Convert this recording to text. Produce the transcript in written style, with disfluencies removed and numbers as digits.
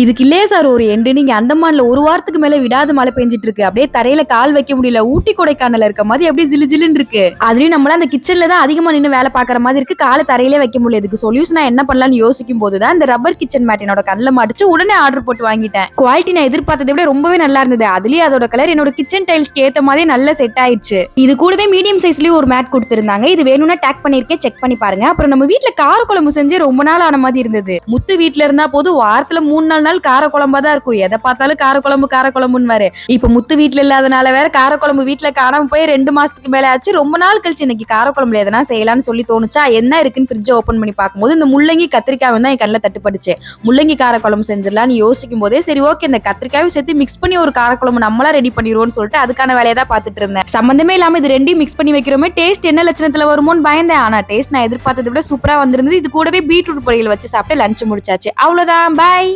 இதுக்கு இல்லையே சார் ஒரு எண்டு. நீங்க அந்தமான்ல ஒரு வாரத்துக்கு மேல விடாத மழை பெஞ்சிட்டு இருக்கு. அப்படியே தரையில கால் வைக்க முடியல. ஊட்டி கொடைக்கானல்ல இருக்க மாதிரி அப்படியே ஜிலு ஜிலுன்னு இருக்கு. அதுலயும் நம்மள அந்த கிச்சன்ல தான் அதிகமா நின்னு வேலை பாக்குற மாதிரி இருக்கு. கால தரையிலே வைக்க முடியல. இதுக்கு சொல்யூஷனா என்ன பண்ணலாம்னு யோசிக்கும் போதுதான் இந்த ரப்பர் கிச்சன் மேட் என்னோட கண்ணுல மாட்டுச்சு. உடனே ஆர்டர் போட்டு வாங்கிட்டேன். குவாலிட்டி நான் எதிர்பார்த்ததை விட ரொம்பவே நல்லா இருந்தது. அதுலயும் அதோட கலர் என்னோட கிச்சன் டைல்ஸ்க்கு ஏத்த மாதிரி நல்லா செட் ஆயிடுச்சு. இது கூடவே மீடியம் சைஸ்லயும் ஒரு மேட் கொடுத்திருந்தாங்க. இது வேணும்னா டேக் பண்ணிருக்கேன், செக் பண்ணி பாருங்க. அப்புறம் நம்ம வீட்ல கார குழம்பு செஞ்சு ரொம்ப நாள் ஆன மாதிரி இருந்தது. முத்து வீட்ல இருந்தா போது வாரத்துல 3-4 நாள் கார குழம்பா தான் இருக்கும். எதை பார்த்தாலும் கார குழம்புன்னு வாரு. இப்ப முத்து வீட்ல இல்லாதனால வேற கார குழம்பு வீட்ல காணாம போய் 2 மாசத்துக்கு மேல ஆச்சு. ரொம்ப நாள் கழிச்சு இன்னைக்கு கார குழம்புல எதனா செய்யலாம்னு சொல்லி தோணுச்சா, என்ன இருக்குன்னு ஃப்ரிட்ஜ் ஓபன் பண்ணி பார்க்கும்போது இந்த முள்ளங்கி கத்திரிக்காய் தான் என் கண்ணில் தட்டுப்படுச்சு. முள்ளங்கி கார குழம்பு செஞ்சிடலாம்னு யோசிக்கும் போதே சரி ஓகே இந்த கத்திரிக்காயும் சேர்த்து மிக்ஸ் பண்ணி ஒரு கார குழம்பு நம்மளா ரெடி பண்ணிடுவோம்னு சொல்லிட்டு அதுக்கான வேலையை தான் பார்த்துட்டு இருந்தேன். சம்பந்தமே இல்லாம இது ரெண்டையும் மிக்ஸ் பண்ணி வைக்கிறோமே, டேஸ்ட் என்ன லட்சணத்துல வருமோன்னு பயந்தேன். ஆனா டேஸ்ட் நான் எதிர்பார்த்ததை விட சூப்பரா வந்திருந்தது. இது கூடவே பீட்ரூட் பொரியல் வச்சு சாப்பிட்டு லஞ்ச் முடிச்சாச்சு. அவ்வளவுதான், பாய்.